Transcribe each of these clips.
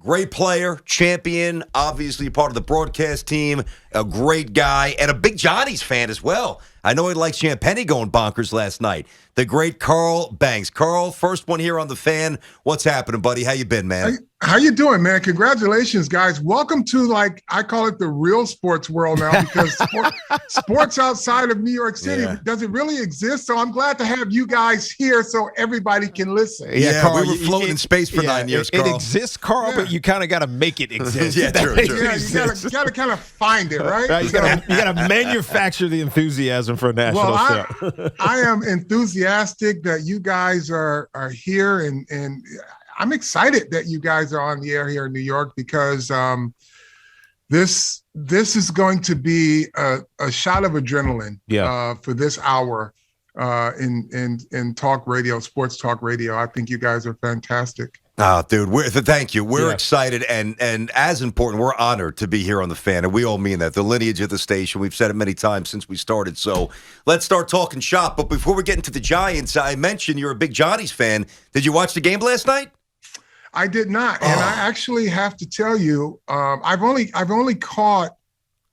Great player, champion, obviously part of the broadcast team, a great guy, and a big Johnny's fan as well. I know he liked Champagne going bonkers last night. The great Carl Banks. Carl, first one here on the Fan. What's happening, buddy? How you been, man? How you doing, man? Congratulations, guys. Welcome to, I call it the real sports world now, because sports outside of New York City doesn't really exist. So I'm glad to have you guys here so everybody can listen. Yeah, Carl, we were floating in space for 9 years, Carl. It exists, Carl, but you kind of got to make it exist. True. You got to kind of find it, right? You got to manufacture the enthusiasm for a national show. I am enthusiastic that you guys are here, and I'm excited that you guys are on the air here in New York, because this is going to be a shot of adrenaline for this hour in talk radio, sports talk radio. I think you guys are fantastic. Oh, dude, thank you. We're excited, and as important, we're honored to be here on the Fan, and we all mean that. The lineage of the station, we've said it many times since we started. So let's start talking shop. But before we get into the Giants, I mentioned you're a big Johnny's fan. Did you watch the game last night? I did not, and I actually have to tell you, I've only caught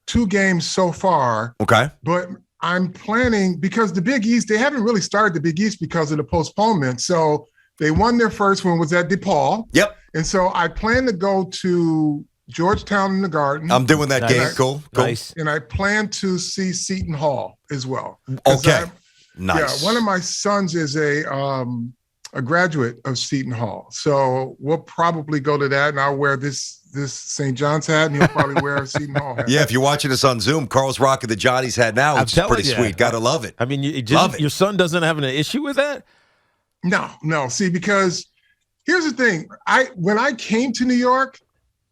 2 games so far. Okay, but I'm planning, because the Big East, they haven't really started the Big East because of the postponement. So they won their first one, was at DePaul. Yep. And so I plan to go to Georgetown in the Garden. I'm doing that game. Cool. Nice. And I plan to see Seton Hall as well. Okay. Nice. Yeah, one of my sons is a graduate of Seton Hall. So we'll probably go to that, and I'll wear this St. John's hat, and he'll probably wear a Seton Hall hat. Yeah, if you're watching us on Zoom, Carl's rocking the Johnny's hat now, which is pretty sweet. Gotta love it. I mean, your son doesn't have an issue with that? No. See, because here's the thing. When I came to New York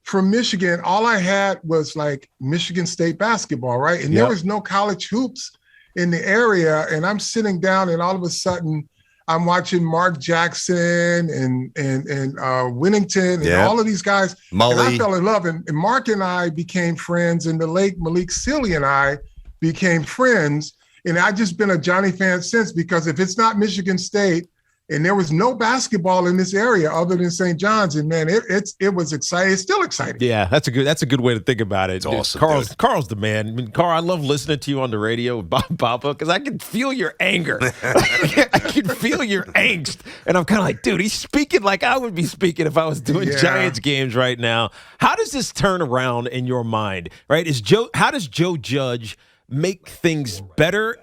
from Michigan, all I had was Michigan State basketball, right? And there was no college hoops in the area. And I'm sitting down, and all of a sudden I'm watching Mark Jackson and Winnington and all of these guys. Mully. And I fell in love. And Mark and I became friends, and the late Malik Sealy and I became friends. And I've just been a Johnny fan since, because if it's not Michigan State, and there was no basketball in this area other than St. John's, and man, it was exciting. It's still exciting. Yeah, that's a good way to think about it. It's awesome. Carl's the man. I mean, Carl, I love listening to you on the radio with Bob Papa, because I can feel your anger. I can feel your angst, and I'm kind of like, dude, he's speaking like I would be speaking if I was doing Giants games right now. How does this turn around in your mind? Right? How does Joe Judge make things better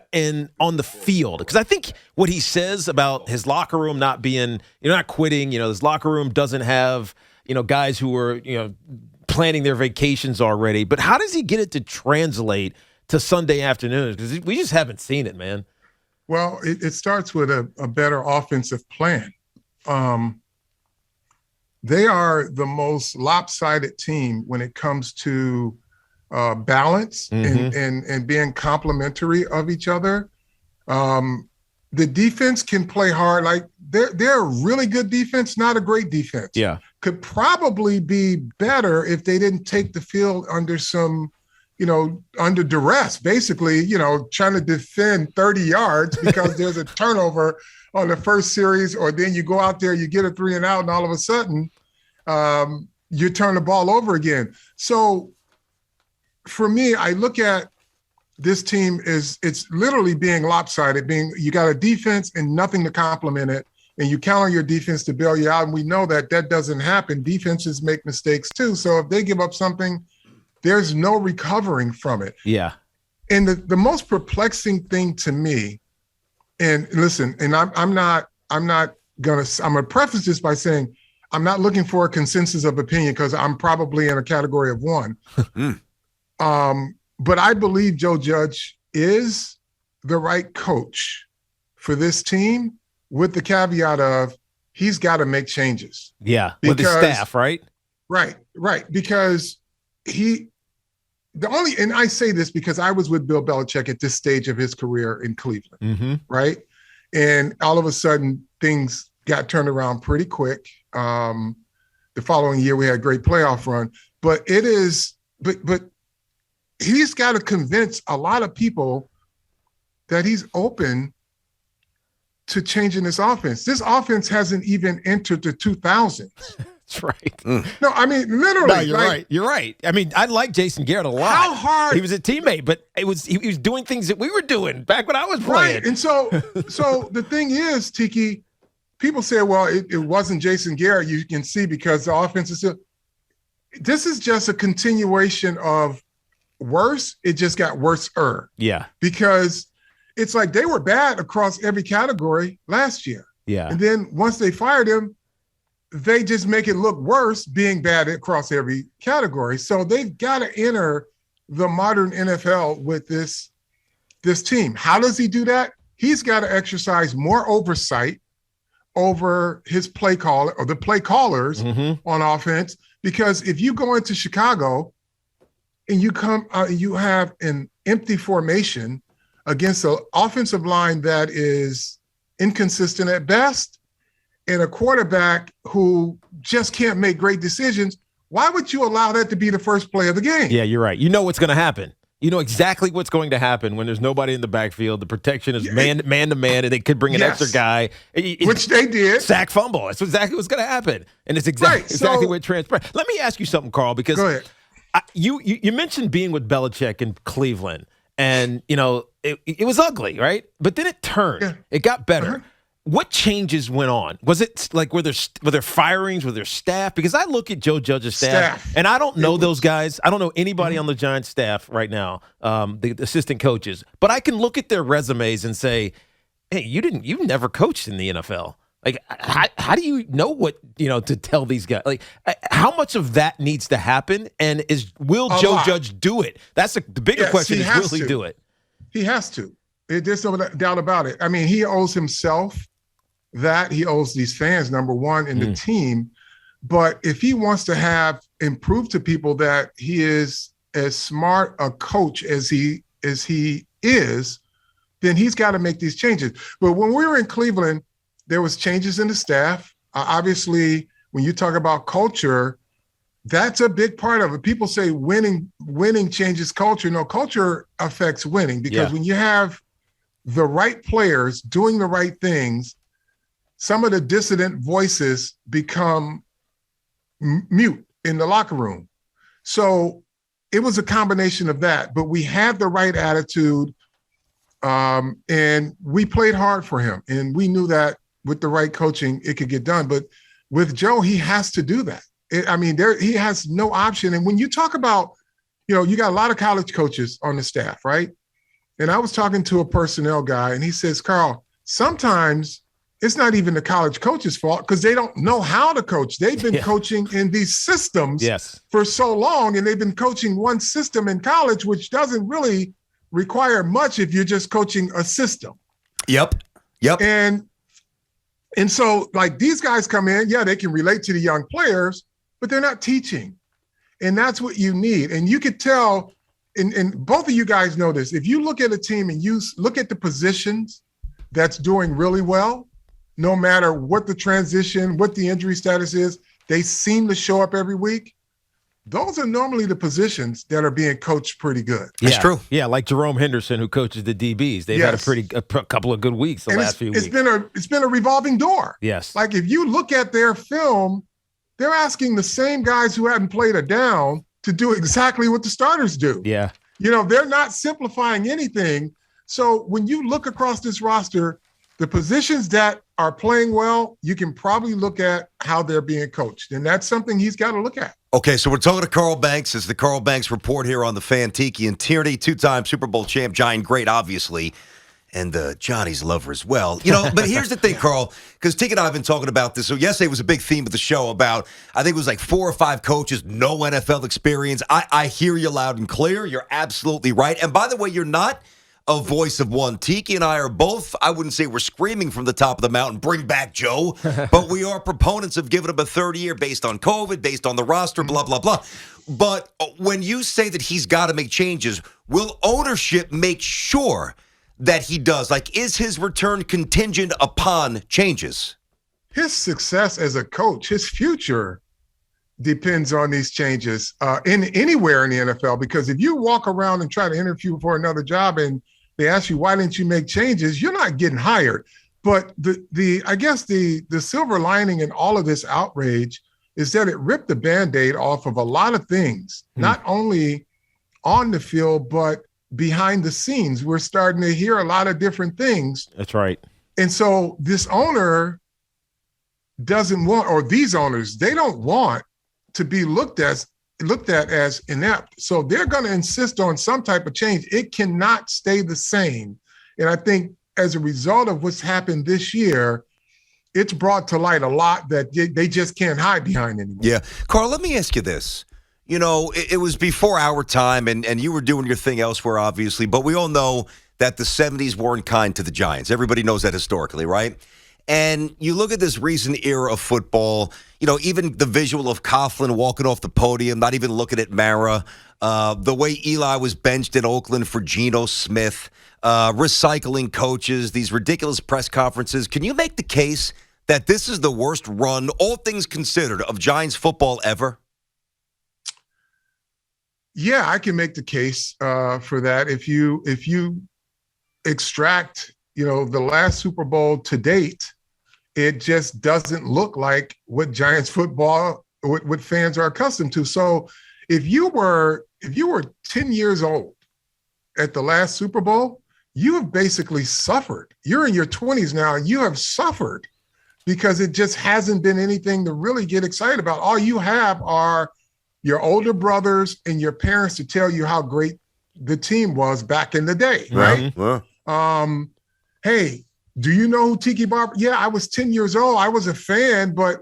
on the field? Because I think what he says about his locker room not being, not quitting, his locker room doesn't have, guys who are, planning their vacations already. But how does he get it to translate to Sunday afternoons? Because we just haven't seen it, man. Well, it starts with a better offensive plan. They are the most lopsided team when it comes to balance and being complementary of each other. The defense can play hard. They're a really good defense, not a great defense. Yeah. Could probably be better if they didn't take the field under some, under duress, basically, trying to defend 30 yards because there's a turnover on the first series, or then you go out there, you get a 3 and out, and all of a sudden you turn the ball over again. So for me, I look at this team it's literally being lopsided, you got a defense and nothing to complement it, and you count on your defense to bail you out. And we know that doesn't happen. Defenses make mistakes too. So if they give up something, there's no recovering from it. Yeah. And the most perplexing thing to me, and listen, and I'm gonna preface this by saying I'm not looking for a consensus of opinion, because I'm probably in a category of one. But I believe Joe Judge is the right coach for this team, with the caveat of he's got to make changes. Yeah, with his staff, right? Right. Because and I say this because I was with Bill Belichick at this stage of his career in Cleveland, right? And all of a sudden things got turned around pretty quick. The following year we had a great playoff run, but he's got to convince a lot of people that he's open to changing this offense. This offense hasn't even entered the 2000s. That's right. No, I mean literally. No, you're right. You're right. I mean, I like Jason Garrett a lot. How hard? He was a teammate, but he was doing things that we were doing back when I was playing. Right. And so the thing is, Tiki, people say, well, it wasn't Jason Garrett. You can see because the offense is still. This is just a continuation of worse. It just got worse-er. Yeah. Because it's like they were bad across every category last year. Yeah. And then once they fired him, they just make it look worse being bad across every category. So they've got to enter the modern NFL with this team. How does he do that? He's got to exercise more oversight over his play caller or the play callers on offense. Because if you go into Chicago and you have an empty formation against an offensive line that is inconsistent at best, and a quarterback who just can't make great decisions, why would you allow that to be the first play of the game? Yeah, you're right. You know what's going to happen. You know exactly what's going to happen when there's nobody in the backfield. The protection is man to man, and they could bring an extra guy. Which they did. Sack fumble. That's exactly what's going to happen. And it's exactly what transpired. Let me ask you something, Carl, because go ahead. You mentioned being with Belichick in Cleveland, and, it was ugly, right? But then it turned. Yeah. It got better. What changes went on? Was it like were there firings? Were there staff? Because I look at Joe Judge's staff. And I don't know those guys. I don't know anybody on the Giants staff right now, the assistant coaches. But I can look at their resumes and say, "Hey, you've never coached in the NFL. Like, how do you know what to tell these guys? Like, how much of that needs to happen? And will Joe Judge do it? That's the bigger question: will he do it? He has to. There's no doubt about it. I mean, he owes himself. That he owes these fans, number one, and the team. But if he wants to improve to people that he is as smart a coach as he is, then he's got to make these changes. But when we were in Cleveland, there was changes in the staff. Obviously, when you talk about culture, that's a big part of it. People say winning changes culture. No, culture affects winning because when you have the right players doing the right things, some of the dissident voices become mute in the locker room. So it was a combination of that, but we had the right attitude and we played hard for him. And we knew that with the right coaching, it could get done. But with Joe, he has to do that. He has no option. And when you talk about, you got a lot of college coaches on the staff, right? And I was talking to a personnel guy and he says, Carl, sometimes it's not even the college coach's fault because they don't know how to coach. They've been coaching in these systems for so long, and they've been coaching one system in college, which doesn't really require much if you're just coaching a system. Yep. And so, like, these guys come in, they can relate to the young players, but they're not teaching. And that's what you need. And you could tell, and both of you guys know this, if you look at a team and you look at the positions that's doing really well, no matter what the transition, what the injury status is, they seem to show up every week. Those are normally the positions that are being coached pretty good. That's true. Yeah, like Jerome Henderson, who coaches the DBs. They've had a couple of good weeks the last few weeks. It's been a revolving door. Yes. Like if you look at their film, they're asking the same guys who haven't played a down to do exactly what the starters do. Yeah. They're not simplifying anything. So when you look across this roster, the positions that are playing well, you can probably look at how they're being coached. And that's something he's got to look at. Okay, so we're talking to Carl Banks. It's the Carl Banks Report here on the Fan. Tiki and Tierney, two-time Super Bowl champ, Giant great, obviously, and Johnny's lover as well. But here's the thing, Carl, because Tiki and I have been talking about this. So yesterday was a big theme of the show about, I think it was like 4 or 5 coaches, no NFL experience. I hear you loud and clear. You're absolutely right. And by the way, you're not a voice of one. Tiki and I are both, I wouldn't say we're screaming from the top of the mountain, bring back Joe, but we are proponents of giving him a third year based on COVID, based on the roster, blah, blah, blah. But when you say that he's got to make changes, will ownership make sure that he does? Like, is his return contingent upon changes? His success as a coach, his future depends on these changes anywhere in the NFL, because if you walk around and try to interview for another job and they ask you, why didn't you make changes? You're not getting hired. But I guess the silver lining in all of this outrage is that it ripped the Band-Aid off of a lot of things, not only on the field, but behind the scenes. We're starting to hear a lot of different things. That's right. And so this owner doesn't want, or these owners, they don't want to be looked at as inept. So they're going to insist on some type of change. It cannot stay the same. And I think as a result of what's happened this year, it's brought to light a lot that they just can't hide behind anymore. Yeah. Carl, let me ask you this. You know, it was before our time, and you were doing your thing elsewhere, obviously, but we all know that the 70s weren't kind to the Giants. Everybody knows that historically, right? And you look at this recent era of football, you know, even the visual of Coughlin walking off the podium, not even looking at Mara, the way Eli was benched in Oakland for Geno Smith, recycling coaches, these ridiculous press conferences. Can you make the case that this is the worst run, all things considered, of Giants football ever? Yeah, I can make the case for that. If you extract, you know, the last Super Bowl to date, it just doesn't look like what Giants football, what fans are accustomed to. So if you were 10 years old at the last Super Bowl, you have basically suffered. You're in your 20s now, and you have suffered because it just hasn't been anything to really get excited about. All you have are your older brothers and your parents to tell you how great the team was back in the day, right? Mm-hmm. Hey, do you know who Tiki Barber? Yeah, I was 10 years old. I was a fan, but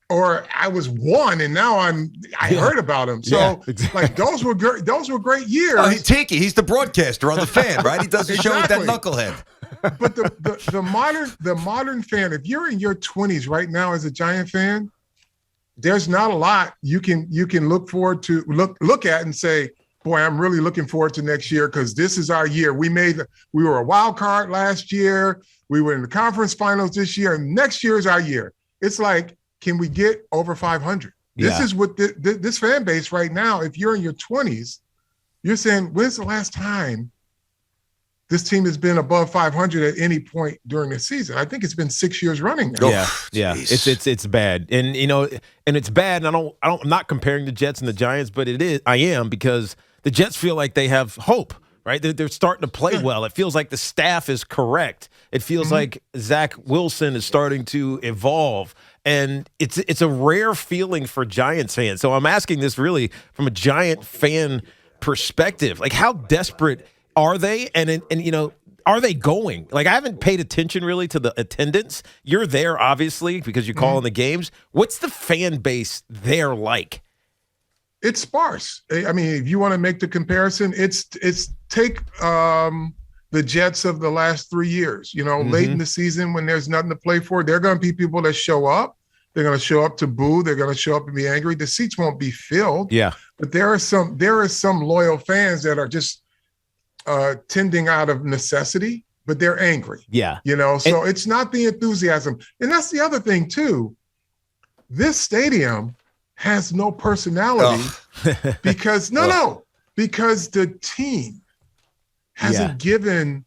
or I was one, and now I heard about him. So like those were great years. Tiki, he's the broadcaster on the Fan, right? He does the show with that knucklehead. But the modern fan, if you're in your 20s right now as a Giant fan, there's not a lot you can look forward to, look at and say, boy, I'm really looking forward to next year because this is our year. We were a wild card last year. We were in the conference finals this year, and next year is our year. It's like, can we get over 500? This is what this fan base right now, if you're in your 20s, you're saying, when's the last time this team has been above 500 at any point during the season? I think it's been 6 years running now. Yeah. It's bad. And, you know, and it's bad. And I'm not comparing the Jets and the Giants, but I am, because the Jets feel like they have hope, right? They're starting to play well. It feels like the staff is correct. It feels like Zach Wilson is starting to evolve. And it's a rare feeling for Giants fans. So I'm asking this really from a Giant fan perspective. Like, how desperate are they? And you know, are they going? Like, I haven't paid attention really to the attendance. You're there, obviously, because you call in the games. What's the fan base there like? It's sparse. I mean, if you want to make the comparison, it's take the Jets of the last 3 years. You know, late in the season when there's nothing to play for, there are going to be people that show up. They're going to show up to boo. They're going to show up and be angry. The seats won't be filled. Yeah, but there are some loyal fans that are just tending out of necessity, but they're angry. Yeah, you know. So it's not the enthusiasm, and that's the other thing too. This stadium has no personality because because the team hasn't given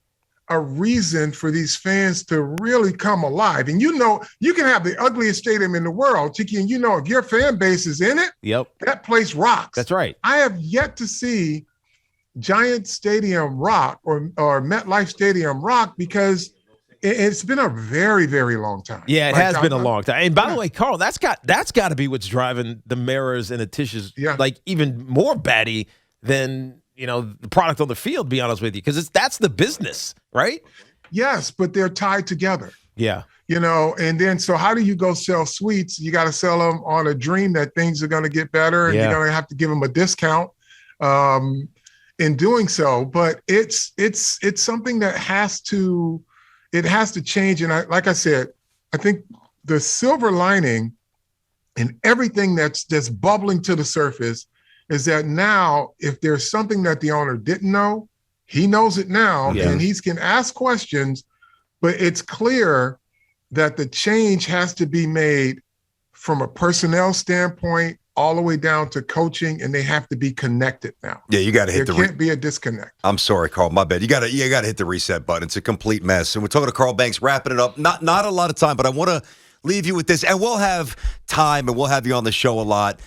a reason for these fans to really come alive. And you know, you can have the ugliest stadium in the world, Tiki, and you know, if your fan base is in it, that place rocks. That's right. I have yet to see Giant Stadium rock or MetLife Stadium rock because it's been a very, very long time. Yeah, it has been a long time. And by the way, Carl, that's got to be what's driving the Maras and the Tisches like even more batty than, you know, the product on the field, to be honest with you, because that's the business, right? Yes, but they're tied together. Yeah. You know, and then so how do you go sell suites? You got to sell them on a dream that things are going to get better, and you're going to have to give them a discount in doing so. But it's something that has to change. And like I said, I think the silver lining in everything that's bubbling to the surface is that now, if there's something that the owner didn't know, he knows it now, and he can ask questions, but it's clear that the change has to be made from a personnel standpoint all the way down to coaching, and they have to be connected now. Yeah, you got to hit there can't be a disconnect. I'm sorry, Carl, my bad. You got to hit the reset button. It's a complete mess. And we're talking to Carl Banks, wrapping it up. Not a lot of time, but I want to leave you with this, and we'll have time, and we'll have you on the show a lot.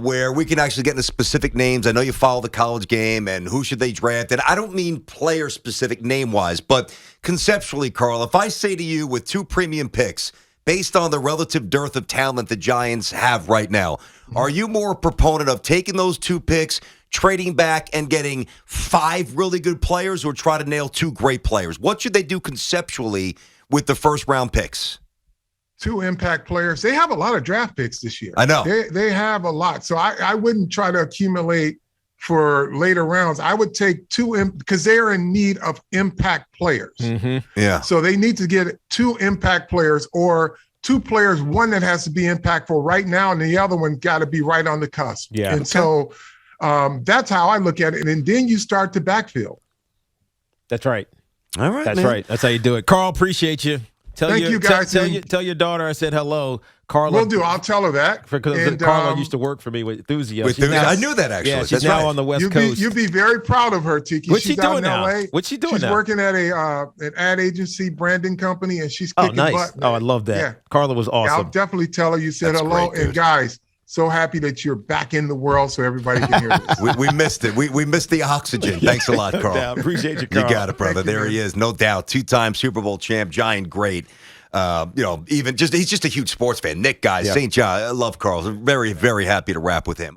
Where we can actually get into specific names. I know you follow the college game and who should they draft. And I don't mean player-specific name-wise, but conceptually, Carl, if I say to you with 2 premium picks, based on the relative dearth of talent the Giants have right now, are you more a proponent of taking those 2 picks, trading back, and getting 5 really good players, or try to nail 2 great players? What should they do conceptually with the first-round picks? 2 impact players. They have a lot of draft picks this year. I know. They have a lot. So I wouldn't try to accumulate for later rounds. I would take 2 because they are in need of impact players. Mm-hmm. Yeah. So they need to get 2 impact players, or 2 players, one that has to be impactful right now and the other one got to be right on the cusp. Yeah. And so that's how I look at it. And then you start to backfill. That's right. All right, That's man. right. That's how you do it. Carl, appreciate you. Thank you, guys. Tell your daughter I said hello. Carla. Will do. I'll tell her that. Because Carla used to work for me with Enthusiast. I knew that, actually. Yeah, she's That's now right. on the West Coast. You'd be very proud of her, Tiki. What's she she's out doing in now? LA. What's she doing she's now? Working at an ad agency branding company, and she's Oh, kicking nice. butt. Oh, I love that. Yeah. Carla was Yeah, I'll awesome. definitely tell her you said That's hello. great, dude. And guys, so happy that you're back in the world so everybody can hear this. We missed it. We missed the oxygen. Thanks a lot, Carl. Yeah, appreciate you, Carl. You got it, brother. Thank you, There he man. is, no doubt. 2-time Super Bowl champ, Giant great. He's just a huge sports fan. Nick, guys, Yeah. St. John. I love Carl. Very, very happy to rap with him.